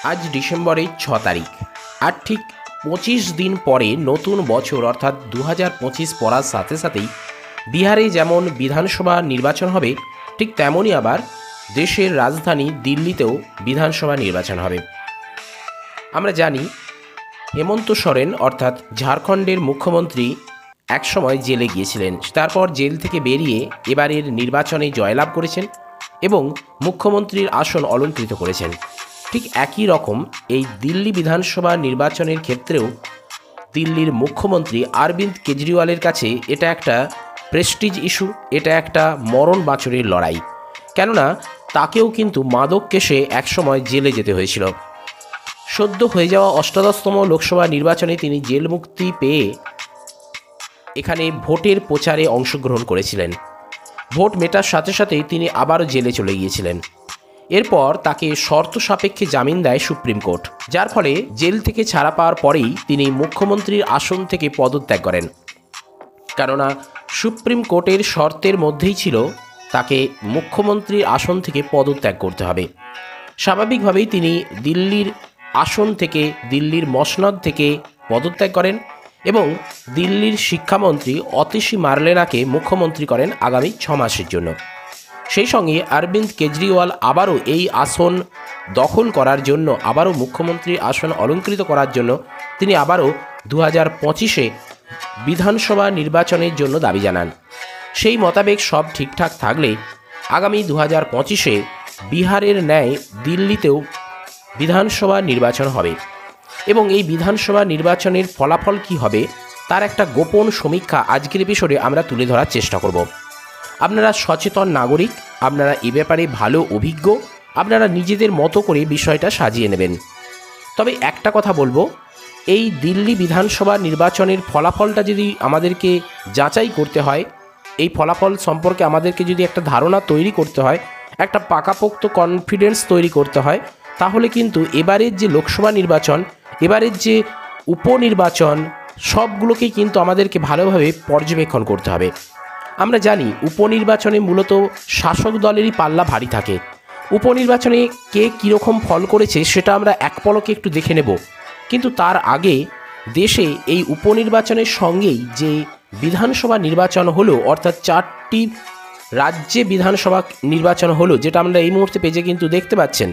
আজ ডিসেম্বরের 6 তারিখ। আর ঠিক 25 দিন পরে নতুন বছর অর্থাৎ 2025 পড়ার সাথে সাথেই বিহারে যেমন বিধানসভা নির্বাচন হবে, ঠিক তেমনই আবার দেশের রাজধানী দিল্লিতেও বিধানসভা নির্বাচন হবে। আমরা জানি হেমন্ত সোরেন অর্থাৎ ঝাড়খণ্ডের মুখ্যমন্ত্রী একসময় জেলে গিয়েছিলেন, তারপর জেল থেকে বেরিয়ে এবারের নির্বাচনে জয়লাভ করেছেন এবং মুখ্যমন্ত্রীর আসন অলঙ্কৃত করেছেন। ঠিক একই রকম এই দিল্লি বিধানসভা নির্বাচনের ক্ষেত্রেও দিল্লির মুখ্যমন্ত্রী অরবিন্দ কেজরিওয়ালের কাছে এটা একটা প্রেস্টিজ ইস্যু, এটা একটা মরণ বাঁচরের লড়াই। কেননা তাকেও কিন্তু মাদক কেসে একসময় জেলে যেতে হয়েছিল। সদ্য হয়ে যাওয়া ৮৮তম লোকসভা নির্বাচনে তিনি জেল মুক্তি পেয়ে এখানে ভোটের প্রচারে অংশগ্রহণ করেছিলেন। ভোট মেটার সাথে সাথেই তিনি আবারও জেলে চলে গিয়েছিলেন। এরপর তাকে শর্ত সাপেক্ষে জামিন দেয় সুপ্রিম কোর্ট, যার ফলে জেল থেকে ছাড়া পাওয়ার পরেই তিনি মুখ্যমন্ত্রীর আসন থেকে পদত্যাগ করেন। কেননা সুপ্রিম কোর্টের শর্তের মধ্যেই ছিল তাকে মুখ্যমন্ত্রীর আসন থেকে পদত্যাগ করতে হবে। স্বাভাবিকভাবেই তিনি দিল্লির আসন থেকে, দিল্লির মসনদ থেকে পদত্যাগ করেন এবং দিল্লির শিক্ষামন্ত্রী অতিশী মার্লেনাকে মুখ্যমন্ত্রী করেন আগামী 6 মাসের জন্য। সেই সঙ্গে অরবিন্দ কেজরিওয়াল আবারও এই আসন দখল করার জন্য, আবারও মুখ্যমন্ত্রীর আসন অলঙ্কৃত করার জন্য তিনি আবারও 2025-এ বিধানসভা নির্বাচনের জন্য দাবি জানান। সেই মোতাবেক সব ঠিকঠাক থাকলে আগামী 2025-এ বিহারের ন্যায় দিল্লিতেও বিধানসভা নির্বাচন হবে এবং এই বিধানসভা নির্বাচনের ফলাফল কী হবে তার একটা গোপন সমীক্ষা আজকের এপিসোডে আমরা তুলে ধরার চেষ্টা করব। আপনারা সচেতন নাগরিক, আপনারা এ ব্যাপারে ভালো অভিজ্ঞ, আপনারা নিজেদের মতো করে বিষয়টা সাজিয়ে নেবেন। তবে একটা কথা বলবো, এই দিল্লি বিধানসভা নির্বাচনের ফলাফলটা যদি আমাদেরকে যাচাই করতে হয়, এই ফলাফল সম্পর্কে আমাদেরকে যদি একটা ধারণা তৈরি করতে হয়, একটা পাকাপোক্ত কনফিডেন্স তৈরি করতে হয়, তাহলে কিন্তু এবারের যে লোকসভা নির্বাচন, এবারের যে উপনির্বাচন, সবগুলোকেই কিন্তু আমাদেরকে ভালোভাবে পর্যবেক্ষণ করতে হবে। আমরা জানি উপনির্বাচনে মূলত শাসক দলেরই পাল্লা ভারী থাকে। উপনির্বাচনে কে কীরকম ফল করেছে সেটা আমরা এক পলকে একটু দেখে নেব, কিন্তু তার আগে দেশে এই উপনির্বাচনের সঙ্গেই যে বিধানসভা নির্বাচন হলো, অর্থাৎ 4টি রাজ্যে বিধানসভা নির্বাচন হলো, যেটা আমরা এই মুহূর্তে পেজে কিন্তু দেখতে পাচ্ছেন,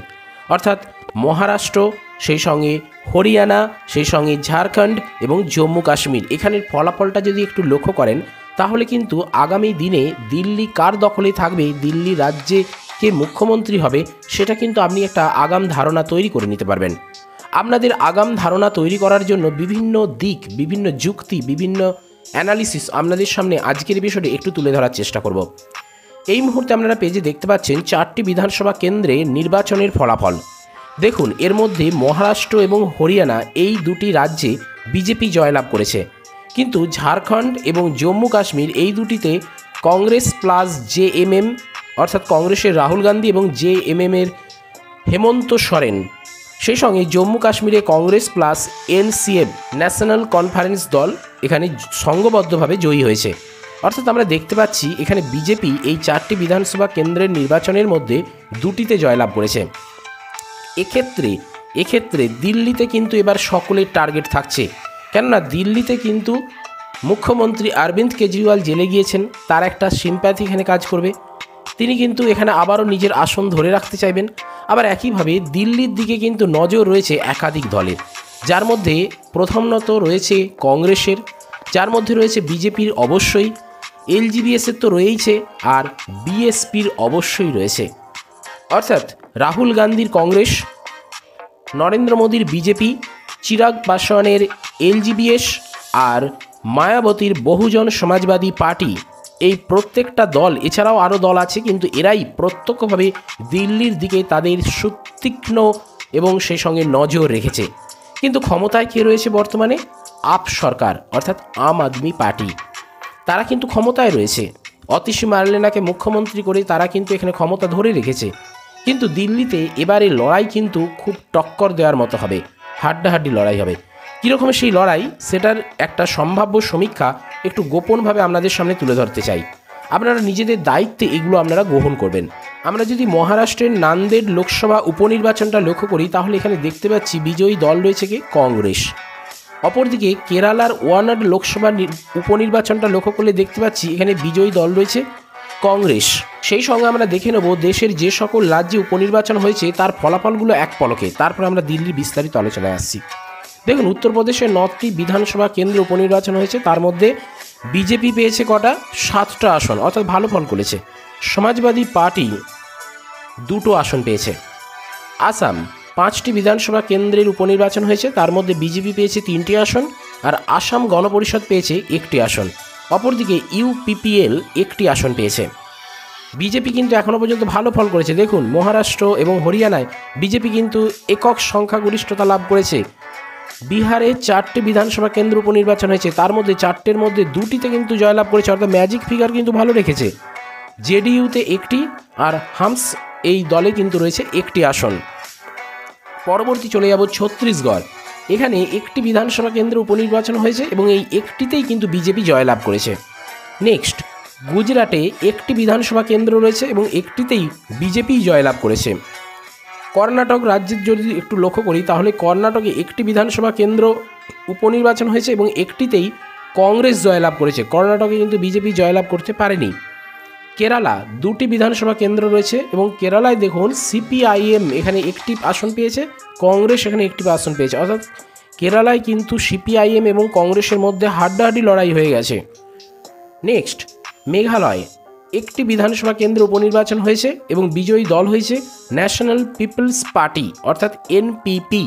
অর্থাৎ মহারাষ্ট্র, সেই সঙ্গে হরিয়ানা, সেই সঙ্গে ঝাড়খণ্ড এবং জম্মু কাশ্মীর। এখানের ফলাফলটা যদি একটু লক্ষ্য করেন তাহলে কিন্তু আগামী দিনে দিল্লি কার দখলে থাকবে, দিল্লি রাজ্যে কে মুখ্যমন্ত্রী হবে, সেটা কিন্তু আপনি একটা আগাম ধারণা তৈরি করে নিতে পারবেন। আপনাদের আগাম ধারণা তৈরি করার জন্য বিভিন্ন দিক, বিভিন্ন যুক্তি, বিভিন্ন অ্যানালিসিস আপনাদের সামনে আজকের বিষয়টি একটু তুলে ধরার চেষ্টা করব। এই মুহূর্তে আপনারা পেজে দেখতে পাচ্ছেন 4টি বিধানসভা কেন্দ্রে নির্বাচনের ফলাফল। দেখুন, এর মধ্যে মহারাষ্ট্র এবং হরিয়ানা এই দুটি রাজ্যে বিজেপি জয়লাভ করেছে, কিন্তু ঝাড়খণ্ড এবং জম্মু কাশ্মীর এই দুটিতে কংগ্রেস প্লাস জেএমএম, অর্থাৎ কংগ্রেসের রাহুল গান্ধী এবং জেএমএমের হেমন্ত সোরেন, সেই সঙ্গে জম্মু কাশ্মীরে Congress plus NCM national conference দল এখানে সংঘবদ্ধভাবে জয়ী হয়েছে। অর্থাৎ আমরা দেখতে পাচ্ছি এখানে বিজেপি এই 4টি বিধানসভা কেন্দ্রের নির্বাচনের মধ্যে দুটিতে জয়লাভ করেছে। এক্ষেত্রে দিল্লিতে কিন্তু এবার সকলের টার্গেট থাকছে, কেননা দিল্লিতে কিন্তু মুখ্যমন্ত্রী অরবিন্দ কেজরিওয়াল জেলে গিয়েছেন, তার একটা সিম্প্যাথি এখানে কাজ করবে। তিনি কিন্তু এখানে আবারও নিজের আসন ধরে রাখতে চাইবেন। আবার একইভাবে দিল্লির দিকে কিন্তু নজর রয়েছে একাধিক দলের, যার মধ্যে প্রথমত রয়েছে কংগ্রেসের, যার মধ্যে রয়েছে বিজেপির অবশ্যই, এলজিবিএসের তো রয়েইছে, আর বিএসপির অবশ্যই রয়েছে। অর্থাৎ রাহুল গান্ধীর কংগ্রেস, নরেন্দ্র মোদীর বিজেপি, চিরাগ পাসওয়ানের এলজিবিএস আর মায়াবতীর বহুজন সমাজবাদী পার্টি, এই প্রত্যেকটা দল, এছাড়াও আরও দল আছে, কিন্তু এরাই প্রত্যক্ষভাবে দিল্লির দিকে তাদের সুতীক্ষ্ণ এবং সেই সঙ্গে নজর রেখেছে। কিন্তু ক্ষমতায় কে রয়েছে বর্তমানে? আপ সরকার, অর্থাৎ আম আদমি পার্টি, তারা কিন্তু ক্ষমতায় রয়েছে। অতিশী মার্লেনাকে মুখ্যমন্ত্রী করে তারা কিন্তু এখানে ক্ষমতা ধরে রেখেছে। কিন্তু দিল্লিতে এবারে লড়াই কিন্তু খুব টক্কর দেওয়ার মতো হবে, হাড্ডাহাড্ডি লড়াই হবে। কীরকম সেই লড়াই, সেটার একটা সম্ভাব্য সমীক্ষা একটু গোপনভাবে আপনাদের সামনে তুলে ধরতে চাই। আপনারা নিজেদের দায়িত্বে এগুলো আপনারা গ্রহণ করবেন। আমরা যদি মহারাষ্ট্রের নান্দেড লোকসভা উপনির্বাচনটা লক্ষ্য করি তাহলে এখানে দেখতে পাচ্ছি বিজয়ী দল রয়েছে কি কংগ্রেস। অপরদিকে কেরালার ওয়ানাড লোকসভা উপনির্বাচনটা লক্ষ্য করলে দেখতে পাচ্ছি এখানে বিজয়ী দল রয়েছে কংগ্রেস। সেই সঙ্গে আমরা দেখে নেব দেশের যে সকল রাজ্যে উপনির্বাচন হয়েছে তার ফলাফলগুলো এক পলকে, তারপর আমরা দিল্লির বিস্তারিত আলোচনায় আসছি। দেখুন, উত্তরপ্রদেশের 9টি বিধানসভা কেন্দ্র উপনির্বাচন হয়েছে, তার মধ্যে বিজেপি পেয়েছে কটা? 7টা আসন, অর্থাৎ ভালো ফল করেছে। সমাজবাদী পার্টি 2টো আসন পেয়েছে। আসাম 5টি বিধানসভা কেন্দ্রের উপনির্বাচন হয়েছে, তার মধ্যে বিজেপি পেয়েছে 3টি আসন আর আসাম গণপরিষদ পেয়েছে 1টি আসন। অপরদিকে ইউপিপিএল 1টি আসন পেয়েছে। বিজেপি কিন্তু এখনও পর্যন্ত ভালো ফল করেছে। দেখুন, মহারাষ্ট্র এবং হরিয়ানায় বিজেপি কিন্তু একক সংখ্যাগরিষ্ঠতা লাভ করেছে। বিহারে 4টি বিধানসভা কেন্দ্র উপনির্বাচন হয়েছে, তার মধ্যে 4টের মধ্যে 2টিতে কিন্তু জয়লাভ করেছে, অর্থাৎ ম্যাজিক ফিগার কিন্তু ভালো রেখেছে। জেডিইউতে 1টি আর হামস এই দলে কিন্তু রয়েছে 1টি আসন। পরবর্তী চলে যাব ছত্তিশগড়। এখানে 1টি বিধানসভা কেন্দ্র উপনির্বাচন হয়েছে এবং এই একটিতেই কিন্তু বিজেপি জয়লাভ করেছে। নেক্সট, গুজরাটে 1টি বিধানসভা কেন্দ্র রয়েছে এবং একটিতেই বিজেপি জয়লাভ করেছে। কর্ণাটক রাজ্যের যদি একটু লক্ষ্য করি তাহলে কর্ণাটকে 1টি বিধানসভা কেন্দ্র উপনির্বাচন হয়েছে এবং একটিতেই কংগ্রেস জয়লাভ করেছে। কর্ণাটকে কিন্তু বিজেপি জয়লাভ করতে পারেনি। কেরালা 2টি বিধানসভা কেন্দ্র রয়েছে এবং কেরালায় দেখুন সিপিআইএম এখানে 1টি আসন পেয়েছে, কংগ্রেস এখানে 1টি আসন পেয়েছে, অর্থাৎ কেরালায় কিন্তু সিপিআইএম এবং কংগ্রেসের মধ্যে হাড্ডাহাড্ডি লড়াই হয়ে গেছে। নেক্সট, মেঘালয় 1টি বিধানসভা কেন্দ্র উপনির্বাচন হয়েছে এবং বিজয়ী দল হয়েছে ন্যাশনাল পিপলস পার্টি অর্থাৎ এনপিপি।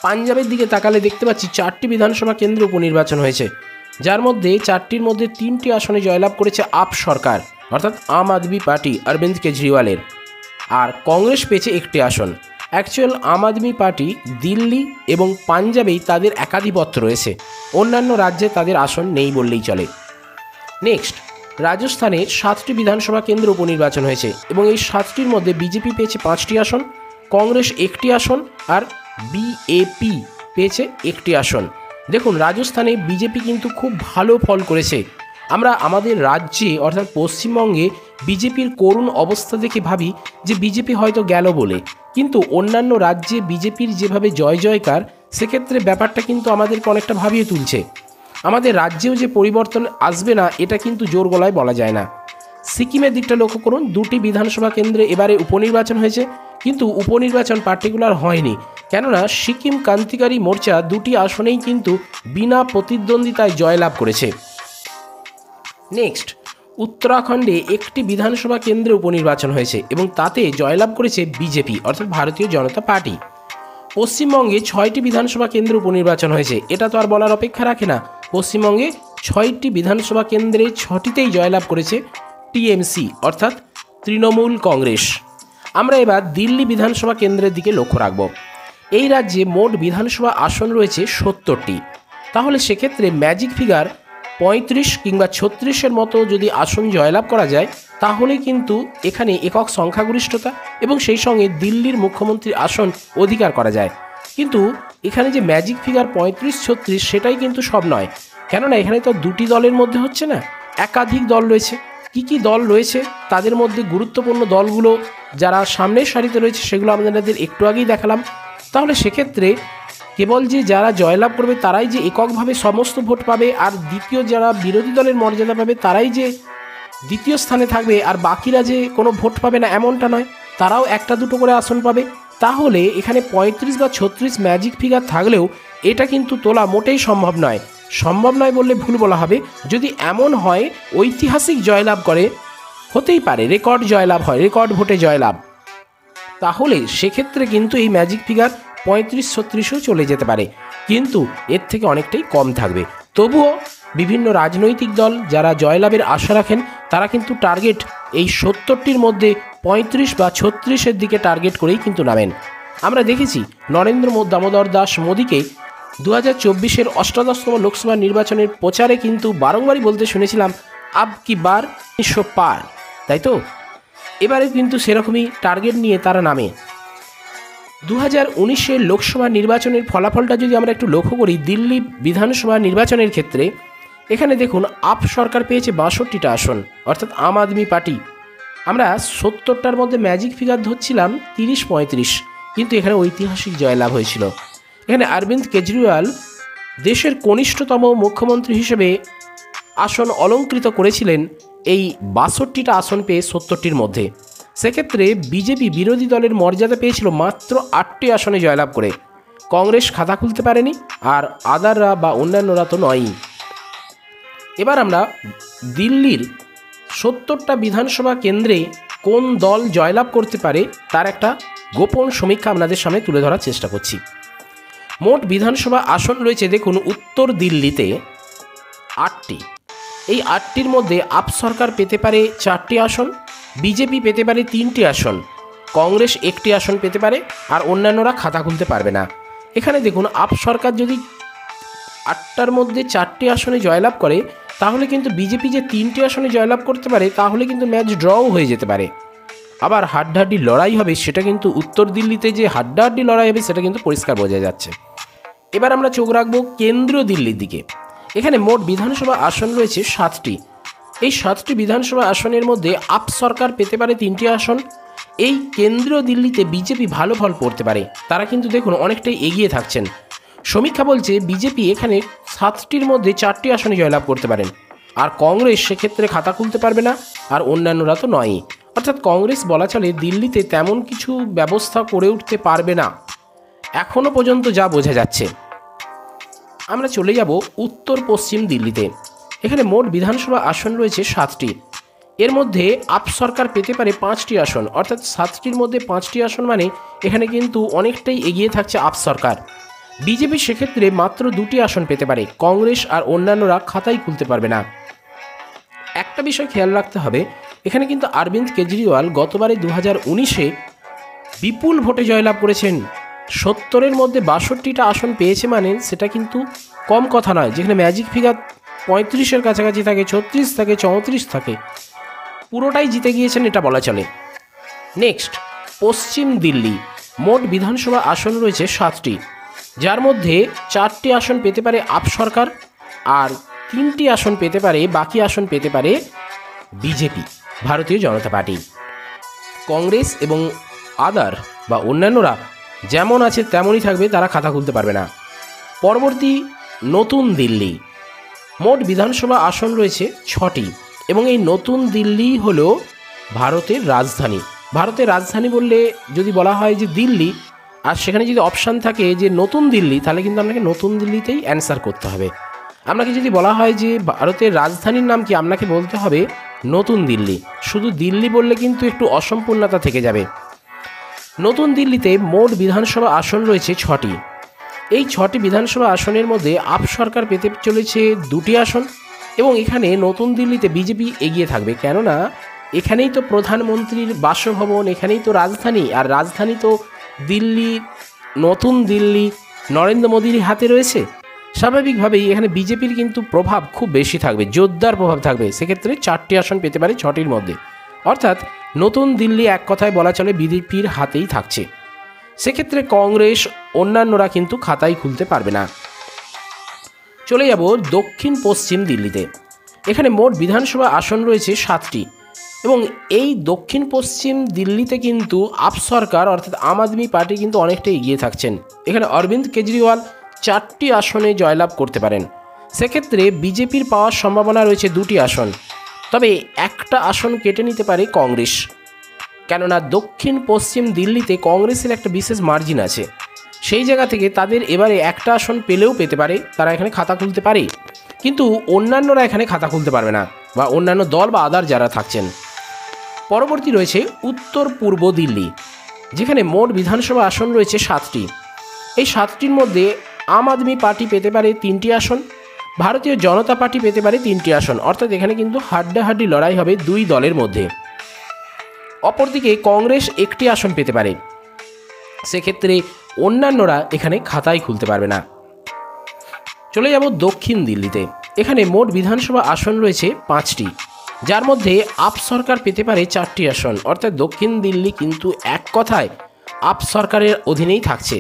পাঞ্জাবের দিকে তাকালে দেখতে পাচ্ছি 4টি বিধানসভা কেন্দ্র উপনির্বাচন হয়েছে, যার মধ্যে 4টির মধ্যে 3টি আসনে জয়লাভ করেছে আপ সরকার অর্থাৎ আম আদমি পার্টি অরবিন্দ কেজরিওয়ালের, আর কংগ্রেস পেয়েছে 1টি আসন। অ্যাকচুয়াল আম আদমি পার্টি দিল্লি এবং পাঞ্জাবেই তাদের একাধিপত্য রয়েছে, অন্যান্য রাজ্যে তাদের আসন নেই বললেই চলে। নেক্সট, রাজস্থানে 7টি বিধানসভা কেন্দ্র উপনির্বাচন হয়েছে এবং এই 7টির মধ্যে বিজেপি পেয়েছে 5টি আসন, কংগ্রেস 1টি আসন আর বিএপি পেয়েছে 1টি আসন। দেখুন, রাজস্থানে বিজেপি কিন্তু খুব ভালো ফল করেছে। আমরা আমাদের রাজ্যে অর্থাৎ পশ্চিমবঙ্গে বিজেপির করুণ অবস্থা দেখে ভাবি যে বিজেপি হয়তো গেল বলে, কিন্তু অন্যান্য রাজ্যে বিজেপির যেভাবে জয় জয়কার, সেক্ষেত্রে ব্যাপারটা কিন্তু আমাদেরকে অনেকটা ভাবিয়ে তুলছে। আমাদের রাজ্যেও যে পরিবর্তন আসবে না এটা কিন্তু জোর গলায় বলা যায় না। সিকিমের দিকটা লক্ষ্য করুন, 2টি বিধানসভা কেন্দ্রে এবারে উপনির্বাচন হয়েছে, কিন্তু উপনির্বাচন পার্টিকুলার হয়নি, কেননা সিকিম ক্রান্তিকারী মোর্চা 2টি আসনেই কিন্তু বিনা প্রতিদ্বন্দ্বিতায় জয়লাভ করেছে। নেক্সট, উত্তরাখণ্ডে 1টি বিধানসভা কেন্দ্রে উপনির্বাচন হয়েছে এবং তাতে জয়লাভ করেছে বিজেপি অর্থাৎ ভারতীয় জনতা পার্টি। পশ্চিমবঙ্গে 6টি বিধানসভা কেন্দ্রে উপনির্বাচন হয়েছে, এটা তো আর বলার অপেক্ষা রাখে না। পশ্চিমবঙ্গে 6টি বিধানসভা কেন্দ্রে 6টিতেই জয়লাভ করেছে টিএমসি অর্থাৎ তৃণমূল কংগ্রেস। আমরা এবার দিল্লি বিধানসভা কেন্দ্রের দিকে লক্ষ্য রাখব। এই রাজ্যে মোট বিধানসভা আসন রয়েছে 70টি, তাহলে সেক্ষেত্রে ম্যাজিক ফিগার 35 কিংবা 36-এর মতো যদি আসন জয়লাভ করা যায় তাহলে কিন্তু এখানে একক সংখ্যাগরিষ্ঠতা এবং সেই সঙ্গে দিল্লির মুখ্যমন্ত্রীর আসন অধিকার করা যায়। কিন্তু এখানে যে ম্যাজিক ফিগার 35-36 সেটাই কিন্তু সব নয়, কেননা এখানে তো 2টি দলের মধ্যে হচ্ছে না, একাধিক দল রয়েছে। কি দল রয়েছে তাদের মধ্যে গুরুত্বপূর্ণ দলগুলো যারা সামনের সারিতে রয়েছে সেগুলো আমাদের একটু আগেই দেখালাম। তাহলে সেক্ষেত্রে কেবল যে যারা জয়লাভ করবে তারাই যে এককভাবে সমস্ত ভোট পাবে আর দ্বিতীয় যারা বিরোধী দলের মর্যাদা পাবে তারাই যে দ্বিতীয় স্থানে থাকবে আর বাকিরা যে কোনো ভোট পাবে না এমনটা নয়, তারাও 1-2 করে আসন পাবে। তাহলে এখানে 35 বা 36 ম্যাজিক ফিগার থাকলেও এটা কিন্তু তোলা মোটেই সম্ভব নয়। সম্ভব নয় বললে ভুল বলা হবে। যদি এমন হয় ঐতিহাসিক জয়লাভ করে, হতেই পারে রেকর্ড জয়লাভ হয়, রেকর্ড ভোটে জয়লাভ, তাহলে সেক্ষেত্রে কিন্তু এই ম্যাজিক ফিগার 35-36ও চলে যেতে পারে, কিন্তু এর থেকে অনেকটাই কম থাকবে। তবুও বিভিন্ন রাজনৈতিক দল যারা জয়লাভের আশা রাখেন তারা কিন্তু টার্গেট এই 70টির মধ্যে 35 বা 36-এর দিকে টার্গেট করেই কিন্তু নামেন। আমরা দেখেছি নরেন্দ্র দামোদর দাস মোদীকে 2024-এর 18তম লোকসভা নির্বাচনের প্রচারে কিন্তু বারংবারই বলতে শুনেছিলাম আব কি বার 100 পার, তাই তো এবারে কিন্তু সেরকমই টার্গেট নিয়ে তারা নামে। 2019-এর লোকসভা নির্বাচনের ফলাফলটা যদি আমরা একটু লক্ষ্য করি, দিল্লি বিধানসভা নির্বাচনের ক্ষেত্রে এখানে দেখুন আপ সরকার পেয়েছে 62টা আসন, অর্থাৎ আম আদমি পার্টি। আমরা 70টার মধ্যে ম্যাজিক ফিগার ধরছিলাম 30-35, কিন্তু এখানে ঐতিহাসিক জয়লাভ হয়েছিল। এখানে অরবিন্দ কেজরিওয়াল দেশের কনিষ্ঠতম মুখ্যমন্ত্রী হিসেবে আসন অলঙ্কৃত করেছিলেন এই 62টা আসন পেয়ে 70টির মধ্যে। সেক্ষেত্রে বিজেপি বিরোধী দলের মর্যাদা পেয়েছিল মাত্র 8টি আসনে জয়লাভ করে। কংগ্রেস খাতা খুলতে পারেনি, আর আদাররা বা অন্যান্যরা তো নয়ই। এবার আমরা দিল্লির 70টা বিধানসভা কেন্দ্রে কোন দল জয়লাভ করতে পারে তার একটা গোপন সমীক্ষা আপনাদের সামনে তুলে ধরার চেষ্টা করছি। মোট বিধানসভা আসন রয়েছে দেখুন উত্তর দিল্লিতে 8টি। এই 8টির মধ্যে আপ সরকার পেতে পারে 4টি আসন, বিজেপি পেতে পারে 3টি আসন, কংগ্রেস 1টি আসন পেতে পারে, আর অন্যান্যরা খাতা খুলতে পারবে না। এখানে দেখুন আপ সরকার যদি 8টার মধ্যে 4টি আসনে জয়লাভ করে, তাহলে কিন্তু বিজেপি যে 3টি আসনে জয়লাভ করতে পারে, তাহলে কিন্তু ম্যাচ ড্রও হয়ে যেতে পারে। আবার হাড্ডাহাড্ডি লড়াই হবে, সেটা কিন্তু উত্তর দিল্লিতে যে হাড্ডাহাড্ডি লড়াই হবে সেটা কিন্তু পরিষ্কার বোঝা যাচ্ছে। এবার আমরা চোখ রাখবো কেন্দ্রীয় দিল্লির দিকে। এখানে মোট বিধানসভা আসন রয়েছে 7টি। এই 7টি বিধানসভা আসনের মধ্যে আপ সরকার পেতে পারে 3টি আসন। এই কেন্দ্রীয় দিল্লিতে বিজেপি ভালো ফল করতে পারে, তারা কিন্তু দেখুন অনেকটাই এগিয়ে থাকছেন। সমীক্ষা বলছে বিজেপি এখানে 7টির মধ্যে 4টি আসনে জয়লাভ করতে পারেন, আর কংগ্রেস সেক্ষেত্রে খাতা খুলতে পারবে না, আর অন্যান্যরা তো নয়ই। অর্থাৎ কংগ্রেস বলা চলে দিল্লিতে তেমন কিছু ব্যবস্থা করে উঠতে পারবে না এখনও পর্যন্ত, যা বোঝা যাচ্ছে। আমরা চলে যাব উত্তর পশ্চিম দিল্লিতে। এখানে মোট বিধানসভা আসন রয়েছে 7টি। এর মধ্যে আপ সরকার পেতে পারে 5টি আসন, অর্থাৎ 7টির মধ্যে 5টি আসন, মানে এখানে কিন্তু অনেকটাই এগিয়ে থাকছে আপ সরকার। বিজেপি সেক্ষেত্রে মাত্র 2টি আসন পেতে পারে, কংগ্রেস আর অন্যান্যরা খাতাই খুলতে পারবে না। একটা বিষয় খেয়াল রাখতে হবে, এখানে কিন্তু অরবিন্দ কেজরিওয়াল গতবারে 2019-এ বিপুল ভোটে জয়লাভ করেছেন। 70-এর মধ্যে 62টা আসন পেয়েছে, মানে সেটা কিন্তু কম কথা নয়। যেখানে ম্যাজিক ফিগার 35-এর কাছাকাছি থাকে, 36 থাকে, 34 থাকে, পুরোটাই জিতে গিয়েছেন এটা বলা চলে। নেক্সট, পশ্চিম দিল্লি। মোট বিধানসভা আসন রয়েছে 7টি, যার মধ্যে 4টি আসন পেতে পারে আপ সরকার, আর 3টি আসন পেতে পারে, বাকি আসন পেতে পারে বিজেপি, ভারতীয় জনতা পার্টি। কংগ্রেস এবং আদার বা অন্যান্যরা যেমন আছে তেমনই থাকবে, তারা খাতা খুলতে পারবে না। পরবর্তী নতুন দিল্লি। মোট বিধানসভা আসন রয়েছে 6টি, এবং এই নতুন দিল্লি হলো ভারতের রাজধানী। ভারতের রাজধানী বললে যদি বলা হয় যে দিল্লি, আর সেখানে যদি অপশান থাকে যে নতুন দিল্লি, তাহলে কিন্তু আপনাকে নতুন দিল্লিতেই অ্যান্সার করতে হবে। আপনাকে যদি বলা হয় যে ভারতের রাজধানীর নাম কি, আপনাকে বলতে হবে নতুন দিল্লি। শুধু দিল্লি বললে কিন্তু একটু অসম্পূর্ণতা থেকে যাবে। নতুন দিল্লিতে মোট বিধানসভা আসন রয়েছে 6টি। এই 6টি বিধানসভা আসনের মধ্যে আপ সরকার পেতে চলেছে 2টি আসন, এবং এখানে নতুন দিল্লিতে বিজেপি এগিয়ে থাকবে, কেননা এখানেই তো প্রধানমন্ত্রীর বাসভবন, এখানেই তো রাজধানী, আর রাজধানী তো দিল্লি, নতুন দিল্লি নরেন্দ্র মোদীর হাতে রয়েছে। স্বাভাবিকভাবেই এখানে বিজেপির কিন্তু প্রভাব খুব বেশি থাকবে, জোরদার প্রভাব থাকবে। সেক্ষেত্রে 4টি আসন পেতে পারে 6টির মধ্যে, অর্থাৎ নতুন দিল্লি এক কথায় বলা চলে বিজেপির হাতেই থাকছে। সেক্ষেত্রে কংগ্রেস অন্যান্যরা কিন্তু খাতাই খুলতে পারবে না। চলে যাব দক্ষিণ পশ্চিম দিল্লিতে। এখানে মোট বিধানসভা আসন রয়েছে 7টি, এবং এই দক্ষিণ পশ্চিম দিল্লিতে কিন্তু আপ সরকার অর্থাৎ আম আদমি পার্টি কিন্তু অনেকটা এগিয়ে থাকছেন। এখানে অরবিন্দ কেজরিওয়াল 4টি আসনে জয়লাভ করতে পারেন। সেক্ষেত্রে বিজেপির পাওয়ার সম্ভাবনা রয়েছে 2টি আসন, তবে একটা আসন কেটে নিতে পারে কংগ্রেস, কেননা দক্ষিণ পশ্চিম দিল্লিতে কংগ্রেসের একটা বিশেষ মার্জিন আছে। সেই জায়গা থেকে তাদের এবারে একটা আসন পেলেও পেতে পারে, তারা এখানে খাতা খুলতে পারে, কিন্তু অন্যান্যরা এখানে খাতা খুলতে পারবে না, বা অন্যান্য দল বা আদার যারা থাকছেন। পরবর্তী রয়েছে উত্তর পূর্ব দিল্লি, যেখানে মোট বিধানসভা আসন রয়েছে 7টি। এই 7টির মধ্যে আম আদমি পার্টি পেতে পারে 3টি আসন, ভারতীয় জনতা পার্টি পেতে পারে 3টি আসন, অর্থাৎ এখানে কিন্তু হাড্ডাহাড্ডি লড়াই হবে 2 দলের মধ্যে। অপরদিকে কংগ্রেস 1টি আসন পেতে পারে, সেক্ষেত্রে অন্যান্যরা এখানে খাতাই খুলতে পারবে না। চলে যাব দক্ষিণ দিল্লিতে। এখানে মোট বিধানসভা আসন রয়েছে 5টি, যার মধ্যে আপ সরকার পেতে পারে 4টি আসন, অর্থাৎ দক্ষিণ দিল্লি কিন্তু এক কথায় আপ সরকারের অধীনেই থাকছে।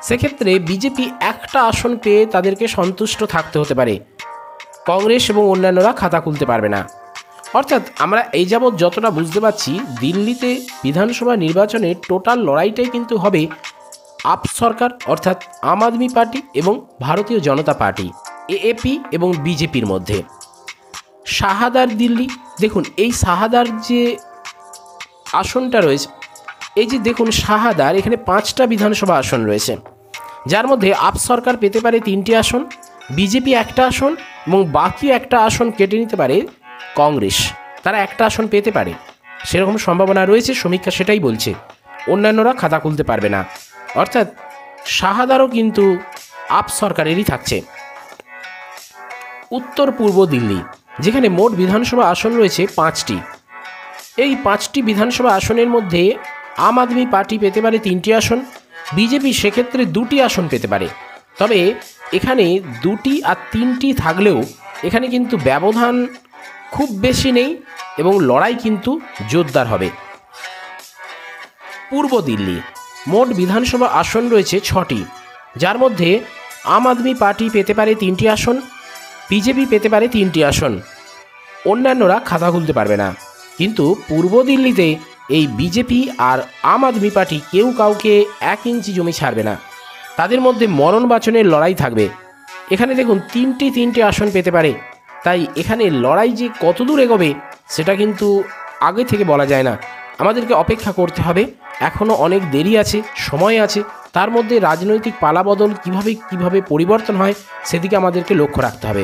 সেক্ষেত্রে বিজেপি একটা আসন পেয়ে তাদেরকে সন্তুষ্ট থাকতে হতে পারে। কংগ্রেস এবং অন্যান্যরা খাতা খুলতে পারবে না। অর্থাৎ আমরা এই যাবৎ যতটা বুঝতে পারছি, দিল্লিতে বিধানসভা নির্বাচনে টোটাল লড়াইটাই কিন্তু হবে আপ সরকার অর্থাৎ আম আদমি পার্টি এবং ভারতীয় জনতা পার্টি এএপি এবং বিজেপির মধ্যে। শাহাদার দিল্লি, দেখুন এই শাহাদার যে আসনটা রয়েছে, এই যে দেখুন শাহাদার, এখানে 5টা বিধানসভা আসন রয়েছে, যার মধ্যে আপ সরকার পেতে পারে 3টি আসন, বিজেপি 1টা আসন এবং বাকি 1টা আসন কেটে নিতে পারে কংগ্রেস। তারা 1টা আসন পেতে পারে, সেরকম সম্ভাবনা রয়েছে, সমীক্ষা সেটাই বলছে। অন্যান্যরা খাতা খুলতে পারবে না, অর্থাৎ শাহাদারও কিন্তু আপ সরকারেরই থাকছে। উত্তর পূর্ব দিল্লি, যেখানে মোট বিধানসভা আসন রয়েছে 5টি, এই 5টি বিধানসভা আসনের মধ্যে আম আদমি পার্টি পেতে পারে 3টি আসন, বিজেপি সেক্ষেত্রে 2টি আসন পেতে পারে। তবে এখানে 2টি আর 3টি থাকলেও এখানে কিন্তু ব্যবধান খুব বেশি নেই এবং লড়াই কিন্তু জোরদার হবে। পূর্ব দিল্লি, মোট বিধানসভা আসন রয়েছে 6টি, যার মধ্যে আম আদমি পার্টি পেতে পারে 3টি আসন, বিজেপি পেতে পারে 3টি আসন, অন্যান্যরা খাতা খুলতে পারবে না। কিন্তু পূর্ব দিল্লিতে এই বিজেপি আর আম আদমি পার্টি কেউ কাউকে 1 ইঞ্চি জমি ছাড়বে না, তাদের মধ্যে মরণ বাঁচনের লড়াই থাকবে। এখানে দেখুন 3টি আসন পেতে পারে, তাই এখানে লড়াই যে কতদূর এগোবে সেটা কিন্তু আগে থেকে বলা যায় না, আমাদেরকে অপেক্ষা করতে হবে। এখনও অনেক দেরি আছে, সময় আছে, তার মধ্যে রাজনৈতিক পালাবদল কিভাবে পরিবর্তন হয় সেদিকে আমাদেরকে লক্ষ্য রাখতে হবে।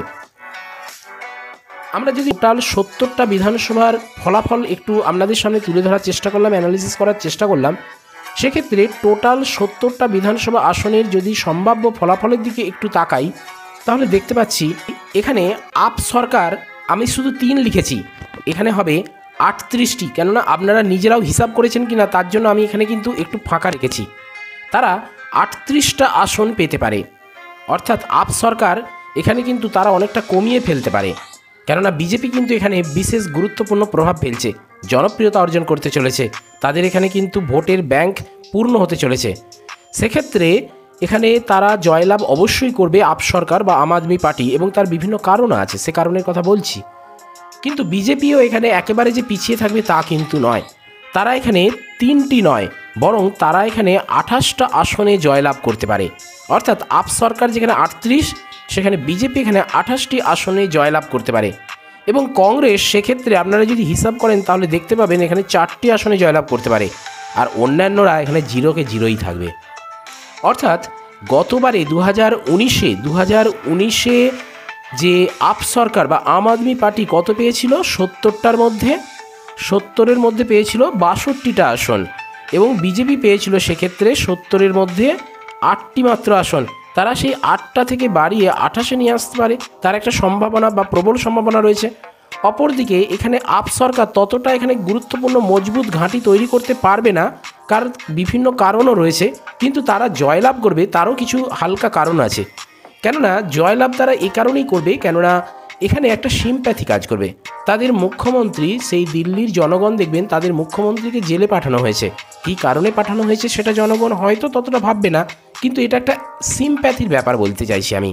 আমরা যদি টোটাল 70টা বিধানসভার ফলাফল একটু আপনাদের সামনে তুলে ধরার চেষ্টা করলাম, অ্যানালিসিস করার চেষ্টা করলাম, সেক্ষেত্রে টোটাল 70টা বিধানসভা আসনের যদি সম্ভাব্য ফলাফলের দিকে একটু তাকাই, তাহলে দেখতে পাচ্ছি এখানে আপ সরকার, আমি শুধু 3 লিখেছি, এখানে হবে 38টি, কেননা আপনারা নিজেরাও হিসাব করেছেন কিনা তার জন্য আমি এখানে কিন্তু একটু ফাঁকা রেখেছি। তারা 38টা আসন পেতে পারে, অর্থাৎ আপ সরকার এখানে কিন্তু তারা অনেকটা কমিয়ে ফেলতে পারে, কেননা বিজেপি কিন্তু এখানে বিশেষ গুরুত্বপূর্ণ প্রভাব ফেলছে, জনপ্রিয়তা অর্জন করতে চলেছে, তাদের এখানে কিন্তু ভোটের ব্যাংক পূর্ণ হতে চলেছে। সেক্ষেত্রে এখানে তারা জয়লাভ অবশ্যই করবে আপ সরকার বা আম আদমি পার্টি, এবং তার বিভিন্ন কারণ আছে, সে কারণের কথা বলছি। কিন্তু বিজেপিও এখানে একেবারে যে পিছিয়ে থাকবে তা কিন্তু নয়, তারা এখানে 3টি নয় বরং তারা এখানে 28টা আসনে জয়লাভ করতে পারে, অর্থাৎ আপ সরকার যেখানে 38, সেখানে বিজেপি এখানে 28টি আসনে জয়লাভ করতে পারে। এবং কংগ্রেস সেক্ষেত্রে আপনারা যদি হিসাব করেন তাহলে দেখতে পাবেন এখানে 4টি আসনে জয়লাভ করতে পারে, আর অন্যান্যরা এখানে 0কে 0ই থাকবে। অর্থাৎ গতবারে 2019-এ যে আপ সরকার বা আম আদমি পার্টি কত পেয়েছিল, 70টার মধ্যে 70-এর মধ্যে পেয়েছিল 62টা আসন, এবং বিজেপি পেয়েছিল সেক্ষেত্রে 70-এর মধ্যে 8টি মাত্র আসন। তারা সেই 8টা থেকে বাড়িয়ে 28-এ নিয়ে আসতে পারে, তার একটা সম্ভাবনা বা প্রবল সম্ভাবনা রয়েছে। অপরদিকে এখানে আপ সরকার ততটা এখানে গুরুত্বপূর্ণ মজবুত ঘাঁটি তৈরি করতে পারবে না, কারণ বিভিন্ন কারণও রয়েছে, কিন্তু তারা জয়লাভ করবে তারও কিছু হালকা কারণ আছে। কেননা জয়লাভ তারা এই কারণেই করবে, কেননা এখানে একটা সিম্প্যাথি কাজ করবে। তাদের মুখ্যমন্ত্রী, সেই দিল্লির জনগণ দেখবেন তাদের মুখ্যমন্ত্রীকে জেলে পাঠানো হয়েছে, কী কারণে পাঠানো হয়েছে সেটা জনগণ হয়তো ততটা ভাববে না, কিন্তু এটা একটা সিম্প্যাথির ব্যাপার বলতে চাইছি আমি।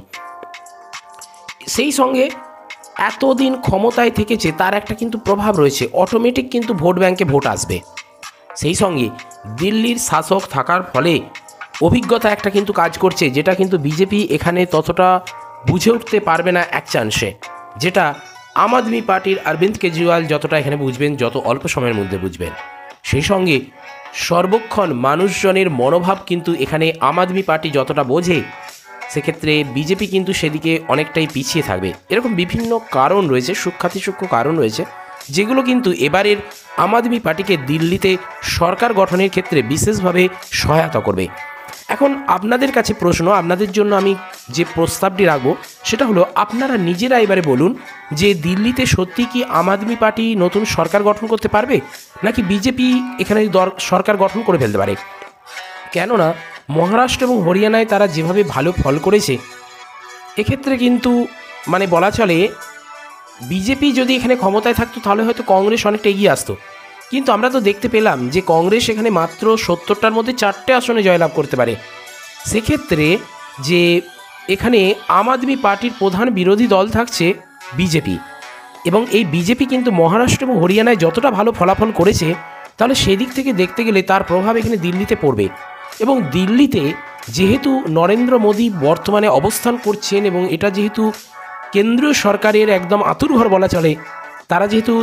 সেই সঙ্গে এতদিন ক্ষমতায় থেকেছে তার একটা কিন্তু প্রভাব রয়েছে, অটোমেটিক কিন্তু ভোট ব্যাংকে ভোট আসবে। সেই সঙ্গে দিল্লির শাসক থাকার ফলে অভিজ্ঞতা একটা কিন্তু কাজ করছে, যেটা কিন্তু বিজেপি এখানে ততটা বুঝে উঠতে পারবে না এক চান্সে, যেটা আম আদমি পার্টির অরবিন্দ কেজরিওয়াল যতটা এখানে বুঝবেন, যত অল্প সময়ের মধ্যে বুঝবেন। সেই সঙ্গে সর্বক্ষণ মানুষজনের মনোভাব কিন্তু এখানে আম আদমি পার্টি যতটা বোঝে, সেক্ষেত্রে বিজেপি কিন্তু সেদিকে অনেকটাই পিছিয়ে থাকবে। এরকম বিভিন্ন কারণ রয়েছে, সূক্ষ্ম কারণ রয়েছে, যেগুলো কিন্তু এবারের আম আদমি পার্টিকে দিল্লিতে সরকার গঠনের ক্ষেত্রে বিশেষভাবে সহায়তা করবে। এখন আপনাদের কাছে প্রশ্ন, আপনাদের জন্য আমি যে প্রস্তাবটি রাখবো সেটা হলো, আপনারা নিজেরা এবারে বলুন যে দিল্লিতে সত্যি কি আম আদমি পার্টি নতুন সরকার গঠন করতে পারবে, নাকি বিজেপি এখানে সরকার গঠন করে ফেলতে পারে? কেননা মহারাষ্ট্র এবং হরিয়ানায় তারা যেভাবে ভালো ফল করেছে, এক্ষেত্রে কিন্তু মানে বলা চলে বিজেপি যদি এখানে ক্ষমতায় থাকতো তাহলে হয়তো কংগ্রেস অনেকটা এগিয়ে আসতো। কিন্তু আমরা তো দেখতে পেলাম যে কংগ্রেস এখানে মাত্র 70টার মধ্যে 4টে আসনে জয়লাভ করতে পারে। সেক্ষেত্রে যে এখানে আম আদমি পার্টির প্রধান বিরোধী দল থাকছে বিজেপি। এবং এই বিজেপি কিন্তু মহারাষ্ট্র এবং হরিয়ানায় যতটা ভালো ফলাফল করেছে, তাহলে সেদিক থেকে দেখতে গেলে তার প্রভাব এখানে দিল্লিতে পড়বে। এবং দিল্লিতে যেহেতু নরেন্দ্র মোদী বর্তমানে অবস্থান করছেন এবং এটা যেহেতু কেন্দ্রীয় সরকারের একদম আঁতুড়ঘর বলা চলে, তারা যেহেতু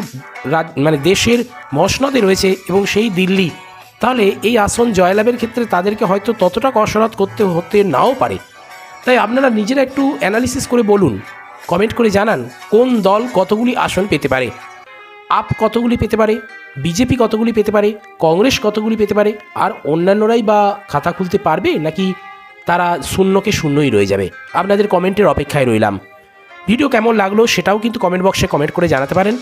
মানে দেশের মসনদে রয়েছে এবং সেই দিল্লি, তাহলে এই আসন জয়লাভের ক্ষেত্রে তাদেরকে হয়তো ততটা কসরত করতে হতে নাও পারে। তাই আপনারা নিজেরা একটু অ্যানালিসিস করে বলুন, কমেন্ট করে জানান কোন দল কতগুলি আসন পেতে পারে। আপ কতগুলি পেতে পারে, বিজেপি কতগুলি পেতে পারে, কংগ্রেস কতগুলি পেতে পারে, আর অন্যান্যরাই বা খাতা খুলতে পারবে নাকি তারা শূন্যকে শূন্যই রয়ে যাবে। আপনাদের কমেন্টের অপেক্ষায় রইলাম। ভিডিও কেমন লাগলো সেটাও কিন্তু কমেন্ট বক্সে কমেন্ট করে জানাতে পারেন।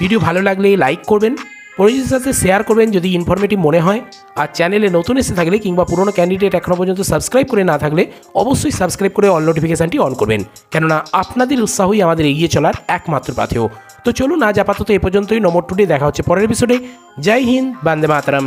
ভিডিও ভালো লাগলে লাইক করবেন, পরিচিতের সাথে শেয়ার করবেন যদি ইনফরমেটিভ মনে হয়। আর চ্যানেলে নতুন এসে থাকলে কিংবা পুরনো ক্যান্ডিডেট এখনও পর্যন্ত সাবস্ক্রাইব করে না থাকলে অবশ্যই সাবস্ক্রাইব করে অল নোটিফিকেশানটি অন করবেন, কেননা আপনাদের উৎসাহই আমাদের এগিয়ে চলার একমাত্র পাথেয়। তো চলুন আজ আপাতত এ পর্যন্তই। নমর টুডে, দেখা হচ্ছে পরের এপিসোডে। জয় হিন্দ, বন্দে মাতরম।